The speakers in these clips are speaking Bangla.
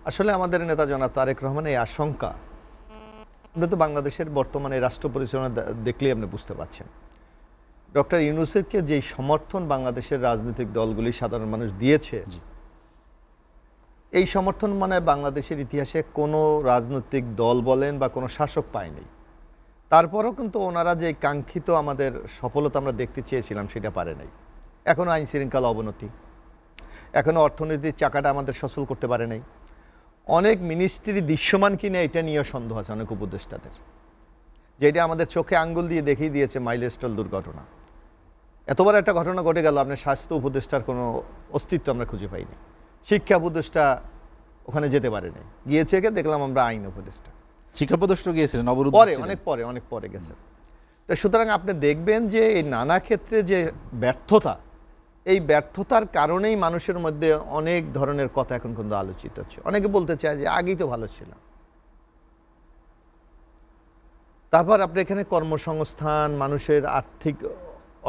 আসলে আমাদের নেতা জনাব তারেক রহমানের এই আশঙ্কা, আপনি তো বাংলাদেশের বর্তমানে রাষ্ট্র পরিচালনা দেখলেই আপনি বুঝতে পারছেন। ডক্টর ইউনূসকে যেই সমর্থন বাংলাদেশের রাজনৈতিক দলগুলি সাধারণ মানুষ দিয়েছে, এই সমর্থন মানে বাংলাদেশের ইতিহাসে কোনো রাজনৈতিক দল বলেন বা কোনো শাসক পায়নি। তারপরও কিন্তু ওনারা যে কাঙ্ক্ষিত আমাদের সফলতা আমরা দেখতে চেয়েছিলাম সেটা পারে নাই। এখনও আইন শৃঙ্খলা অবনতি, এখনও অর্থনীতির চাকাটা আমাদের সচল করতে পারে নাই। অনেক মিনিস্ট্রি দৃশ্যমান কিনা এটা নিয়ে সন্দেহ আছে অনেক উপদেষ্টাদের, যেটা আমাদের চোখে আঙ্গুল দিয়ে দেখিয়ে দিয়েছে মাইলস্টোন দুর্ঘটনা। এতবার একটা ঘটনা ঘটে গেল, আপনার স্বাস্থ্য উপদেষ্টার কোনো অস্তিত্ব আমরা খুঁজে পাইনি। শিক্ষা উপদেষ্টা ওখানে যেতে পারেনি, গিয়েছে কে দেখলাম আমরা আইন উপদেষ্টা। শিক্ষা উপদেষ্টা গিয়েছিলেন পরে, অনেক পরে গেছেন। তো সুতরাং আপনি দেখবেন যে এই নানা ক্ষেত্রে যে ব্যর্থতা, এই ব্যর্থতার কারণেই মানুষের মধ্যে অনেক ধরনের কথা এখন কিন্তু আলোচিত হচ্ছে। অনেকে বলতে চায় যে আগেই তো ভালো ছিল। তারপর আপনি এখানে কর্মসংস্থান, মানুষের আর্থিক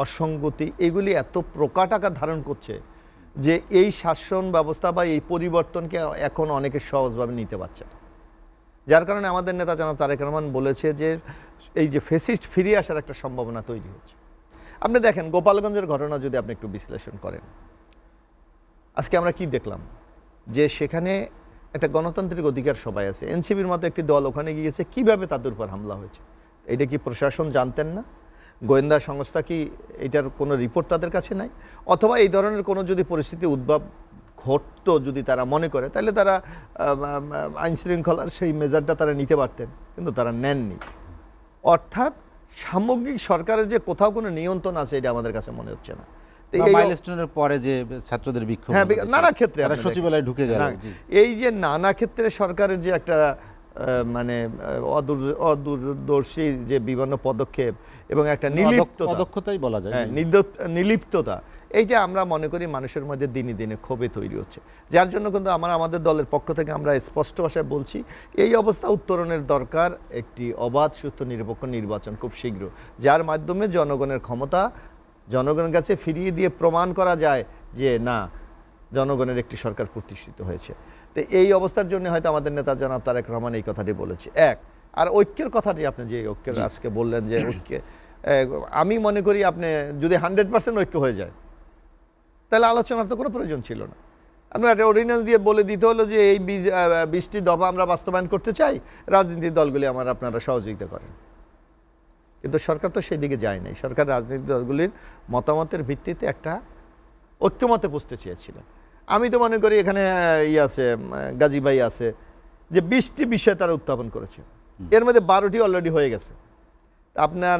অসঙ্গতি, এগুলি এত প্রকাট আকার ধারণ করছে যে এই শাসন ব্যবস্থা বা এই পরিবর্তনকে এখন অনেকে সহজভাবে নিতে পারছে না। যার কারণে আমাদের নেতা জনাব তারেক রহমান বলেছে যে এই যে ফেসিস্ট ফিরে আসার একটা সম্ভাবনা তৈরি হচ্ছে। আপনি দেখেন গোপালগঞ্জের ঘটনা যদি আপনি একটু বিশ্লেষণ করেন, আজকে আমরা কি দেখলাম যে সেখানে একটা গণতান্ত্রিক অধিকার সবাই আছে, এনসিপির মতো একটি দল ওখানে গিয়েছে, কিভাবে তাদের উপর হামলা হয়েছে এটা কি প্রশাসন জানতেন না? গোয়েন্দা সংস্থা কি এটার কোনো রিপোর্ট তাদের কাছে নাই? অথবা এই ধরনের কোনো যদি পরিস্থিতি উদ্ভব ঘটতো যদি তারা মনে করে, তাহলে তারা আইন শৃঙ্খলার সেই মেজারটা তারা নিতে পারতেন, কিন্তু তারা নেননি। অর্থাৎ সামগ্রিক সরকারের যে কোথাও কোনো নিয়ন্ত্রণ আছে এটা আমাদের কাছে মনে হচ্ছে না। মাইলস্টোনের পরে যে ছাত্রদের বিক্ষোভ, হ্যাঁ, নানা ক্ষেত্রে সচিবালয়ে ঢুকে গেল, এই যে নানা ক্ষেত্রে সরকারের যে একটা মানে অদূরদর্শী যে বিভিন্ন পদক্ষেপ এবং একটা অদক্ষতাই বলা যায়, নিলিপ্ততা, এইটা আমরা মনে করি মানুষের মধ্যে দিনে দিনে ক্ষোভে তৈরি হচ্ছে। যার জন্য কিন্তু আমাদের দলের পক্ষ থেকে আমরা স্পষ্ট ভাষায় বলছি, এই অবস্থা উত্তরণের দরকার একটি অবাধ, সুস্থ, নিরপেক্ষ নির্বাচন খুব শীঘ্র, যার মাধ্যমে জনগণের ক্ষমতা জনগণের কাছে ফিরিয়ে দিয়ে প্রমাণ করা যায় যে না, জনগণের একটি সরকার প্রতিষ্ঠিত হয়েছে। তো এই অবস্থার জন্য হয়তো আমাদের নেতা জনাব তারেক রহমান এই কথাটি বলেছে। এক, আর ঐক্যের কথাটি আপনি যে ঐক্যের আজকে বললেন যে ঐক্যে, আমি মনে করি আপনি যদি 100% ঐক্য হয়ে যায় তাহলে আলোচনার তো কোনো প্রয়োজন ছিল না। আমরা একটা অর্ডিন্যান্স দিয়ে বলে দিতে হলো যে এই 20টি দফা আমরা বাস্তবায়ন করতে চাই, রাজনীতির দলগুলি আপনারা সহযোগিতা করেন। কিন্তু সরকার তো সেই দিকে যায় নাই। সরকার রাজনৈতিক দলগুলির মতামতের ভিত্তিতে একটা ঐক্যমতে পৌঁছতে চেয়েছিলেন। আমি তো মনে করি এখানে আছে গাজী ভাই আছে, যে 20টি বিষয় তারা উত্থাপন করেছে, এর মধ্যে 12টি অলরেডি হয়ে গেছে। আপনার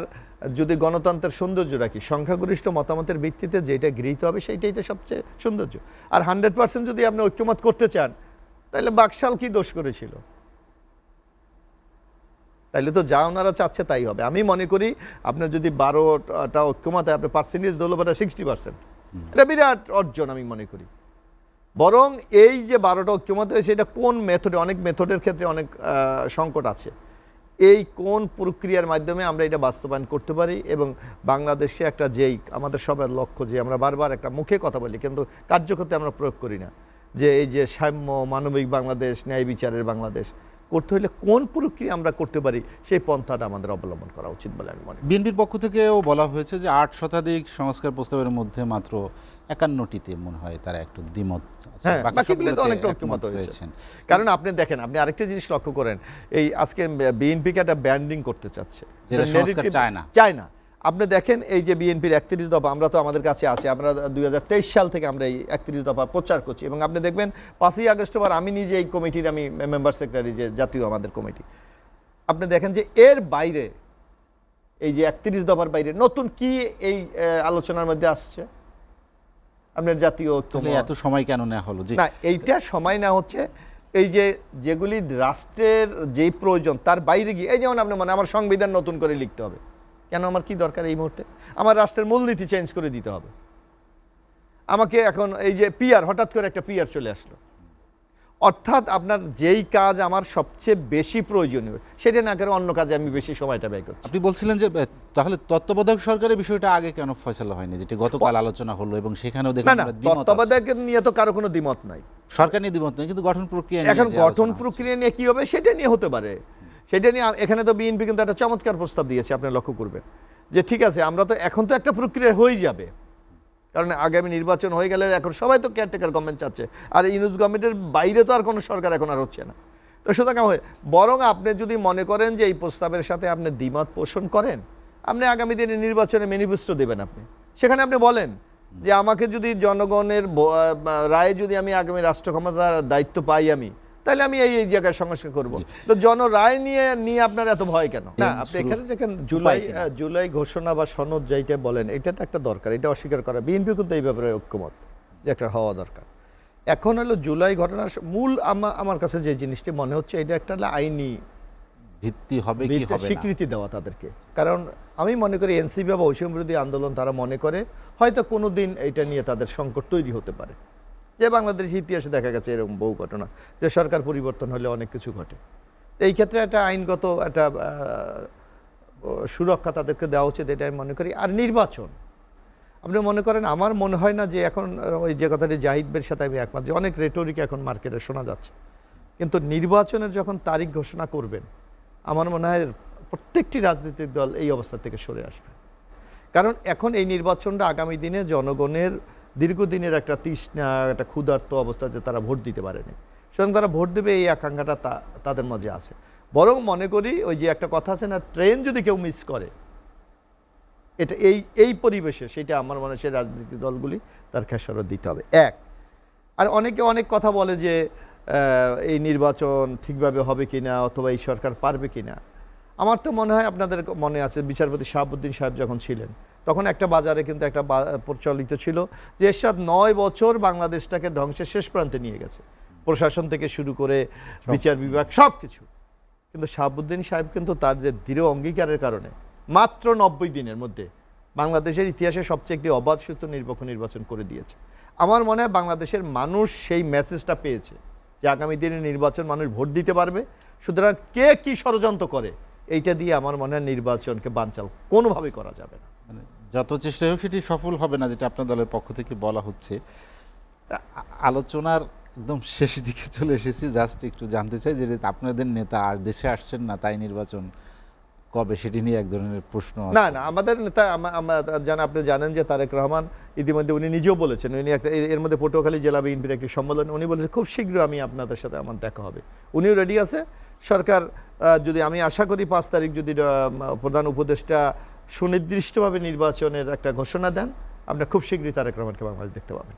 যদি গণতন্ত্রের সৌন্দর্য রাখি, সংখ্যাগরিষ্ঠ মতামতের ভিত্তিতে যেটা গৃহীত হবে সেইটাই তো সবচেয়ে সৌন্দর্য। আর 100% যদি আপনি ঐক্যমত করতে চান, তাহলে বাকশাল কি দোষ করেছিল? তাইলে তো যা ওনারা চাচ্ছে তাই হবে। আমি মনে করি আপনার যদি 12টা ঐক্যমত, আপনার পার্সেন্টেজ ধরলো 60%, এটা বিরাট অর্জন আমি মনে করি। বরং এই যে 12টা ঐক্যমত হয়েছে, এটা কোন মেথডে, অনেক মেথডের ক্ষেত্রে অনেক সংকট আছে, এই কোন প্রক্রিয়ার মাধ্যমে আমরা এটা বাস্তবায়ন করতে পারি এবং বাংলাদেশে একটা যেই আমাদের সবার লক্ষ্য, যে আমরা বারবার একটা মুখে কথা বলি কিন্তু কার্যকর্তে আমরা প্রয়োগ করি না, যে এই যে সাম্য, মানবিক বাংলাদেশ, ন্যায় বিচারের বাংলাদেশ করতে হলে কোন প্রক্রিয়া আমরা করতে পারি, সেই পন্থাটা আমাদের অবলম্বন করা উচিত বলে আমি মনে করি। বিএনপির পক্ষ থেকেও বলা হয়েছে যে 8 শতাধিক সংস্কার প্রস্তাবের মধ্যে মাত্র 51টিতে মনে হয় তারা একটু দ্বিমত আছে, বাকিগুলোতে অনেকটা ঐক্যমত হয়েছে। কারণ আপনি দেখেন, আপনি আরেকটা জিনিস লক্ষ্য করেন, এই আজকে বিএনপিকে একটা ব্যান্ডিং করতে চাচ্ছে, যেটা সংস্কার চায় না। আপনি দেখেন এই যে বিএনপির 31 দফা, আমরা তো আমাদের কাছে আছে, আমরা 2023 সাল থেকে আমরা এই 31 দফা প্রচার করছি এবং আপনি দেখবেন 5ই আগস্ট আমি নিজে এই কমিটির আমি মেম্বার সেক্রেটারি, যে জাতীয় আমাদের কমিটি, আপনি দেখেন যে এর বাইরে, এই যে 31 দফার বাইরে নতুন কি এই আলোচনার মধ্যে আসছে? আপনার জাতীয় এত সময় কেন নেওয়া হলো? না, এইটা সময় না হচ্ছে এই যে যেগুলি রাষ্ট্রের যেই প্রয়োজন তার বাইরে গিয়ে, এই যেমন আপনি আমার সংবিধান নতুন করে লিখতে হবে, কেন? আমার কি দরকার এই মুহূর্তে? আমার রাষ্ট্রের মূলনীতি চেঞ্জ করে দিতে হবে আমাকে এখন। এই যে পিআর, হঠাৎ করে একটা পিআর চলে আসলো, অর্থাৎ আপনার যেই কাজ আমার সবচেয়ে বেশি প্রয়োজনীয় সেটা না করে অন্য কাজে আমি বেশি সময়টা ব্যয় করছি। আপনি বলছিলেন যে তাহলে তত্ত্বাবধায়ক সরকারের বিষয়টা আগে কেন ফয়সালা হয়নি, যেটি গতকাল আলোচনা হলো এবং সেখানেও না দেখলাম না, আমরা দ্বিমত আছে। তত্ত্বাবধায়ক নিয়ে তো কারো কোনো দ্বিমত নাই। সরকার নিয়ে দ্বিমত নেই, কিন্তু গঠন প্রক্রিয়া নিয়ে এখন যে গঠন আলোচনা হচ্ছে। প্রক্রিয়া নিয়ে কি হবে সেটা নিয়ে হতে পারে, সেটা নিয়ে এখানে তো বিএনপি কিন্তু একটা চমৎকার প্রস্তাব দিয়েছে, আপনি লক্ষ্য করবেন যে ঠিক আছে আমরা তো এখন তো একটা প্রক্রিয়া হয়ে যাবে, কারণ আগামী নির্বাচন হয়ে গেলে এখন সবাই তো কেয়ারটেকার গভর্নমেন্ট চাচ্ছে, আর ইউনুস গভর্নমেন্টের বাইরে তো আর কোনো সরকার এখন আর হচ্ছে না। তো সুতরাং বরং আপনি যদি মনে করেন যে এই প্রস্তাবের সাথে আপনি দ্বিমত পোষণ করেন, আপনি আগামী দিনে নির্বাচনে ম্যানিফেস্টো দেবেন, আপনি সেখানে আপনি বলেন যে আমাকে যদি জনগণের রায়ে যদি আমি আগামী রাষ্ট্র ক্ষমতার দায়িত্ব পাই আমি, তাহলে আমি এই এই জায়গায় সংস্কার করব। তো রায় নিয়ে আপনার এত ভয় কেন? না, আপনি এখানে দেখেন জুলাই ঘোষণা বা সনদ যেটা বলেন এটা তো একটা দরকার, এটা অস্বীকার করা, বিএনপি কিন্তু এই ব্যাপারে ঐক্যমত যে একটা হওয়া দরকার। এখন হলো জুলাই ঘটনার মূল আমার কাছে যে জিনিসটি মনে হচ্ছে এটা একটা আইনি ভিত্তি হবে কি হবে না, স্বীকৃতি দেওয়া তাদেরকে। কারণ আমি মনে করি এনসিপি বা বৈষম্য বিরোধী আন্দোলন তারা মনে করে হয়তো কোনো দিন এটা নিয়ে তাদের সংকট তৈরি হতে পারে, যে বাংলাদেশের ইতিহাসে দেখা গেছে এরকম বহু ঘটনা যে সরকার পরিবর্তন হলে অনেক কিছু ঘটে। এই ক্ষেত্রে একটা আইনগত একটা সুরক্ষা তাদেরকে দেওয়া উচিত, এটা আমি মনে করি। আর নির্বাচন আপনি মনে করেন, আমার মনে হয় না যে এখন ওই যে কথাটি জাহিদ বের সাথে আমি একমত যে অনেক রেটরিক এখন মার্কেটে শোনা যাচ্ছে, কিন্তু নির্বাচনের যখন তারিখ ঘোষণা করবেন আমার মনে হয় প্রত্যেকটি রাজনৈতিক দল এই অবস্থা থেকে সরে আসবে। কারণ এখন এই নির্বাচনটা আগামী দিনে জনগণের দীর্ঘদিনের একটা তৃষ্ণা, একটা ক্ষুধার্ত অবস্থা যে তারা ভোট দিতে পারেনি, সুতরাং তারা ভোট দেবে এই আকাঙ্ক্ষাটা তাদের মাঝে আছে। বরং মনে করি ওই যে একটা কথা আছে না, ট্রেন যদি কেউ মিস করে, এটা এই পরিবেশে সেটা আমার মনে হয় সেই রাজনৈতিক দলগুলি তার খেসারত দিতে হবে। আর অনেকে অনেক কথা বলে যে এই নির্বাচন ঠিকভাবে হবে কিনা অথবা এই সরকার পারবে কিনা। আমার তো মনে হয় আপনাদের মনে আছে বিচারপতি শাহাবুদ্দিন সাহেব যখন ছিলেন তখন একটা বাজারে কিন্তু একটা প্রচলিত ছিল যে এরশাদ 9 বছর বাংলাদেশটাকে ধ্বংসের শেষ প্রান্তে নিয়ে গেছে, প্রশাসন থেকে শুরু করে বিচার বিভাগ সব কিছু। কিন্তু শাহাবুদ্দিন সাহেব কিন্তু তার যে দৃঢ় অঙ্গীকারের কারণে মাত্র 90 দিনের মধ্যে বাংলাদেশের ইতিহাসে সবচেয়ে একটি অবাধ সুষ্ঠু নিরপেক্ষ নির্বাচন করে দিয়েছে। আমার মনে হয় বাংলাদেশের মানুষ সেই মেসেজটা পেয়েছে যে আগামী দিনে নির্বাচন মানুষ ভোট দিতে পারবে। সুতরাং কে কি ষড়যন্ত্র করে এইটা দিয়ে আমার মনে হয় নির্বাচনকে বানচাল কোনোভাবেই করা যাবে না। মানে যত চেষ্টা হোক সেটি সফল হবে না, যেটা আপনার দলের পক্ষ থেকে বলা হচ্ছে। আলোচনার একদম শেষ দিকে চলে এসেছি, জাস্ট একটু জানতে চাই যে আপনাদের নেতা আর দেশে আসছেন না, তাই নির্বাচন কবে সেটি নিয়ে এক ধরনের প্রশ্ন। না না, আমাদের নেতা আপনি জানেন যে তারেক রহমান ইতিমধ্যে উনি নিজেও বলেছেন, উনি একটা এর মধ্যে পটুয়াখালী জেলা বিএনপির একটি সম্মেলন উনি বলেছেন খুব শীঘ্র আমি আপনাদের সাথে আমার দেখা হবে, উনিও রেডি আছে। সরকার যদি আমি আশা করি 5 তারিখ যদি প্রধান উপদেষ্টা সুনির্দিষ্টভাবে নির্বাচনের একটা ঘোষণা দেন, আপনারা খুব শীঘ্রই তারেক রহমানকে বাংলাদেশ দেখতে পাবেন।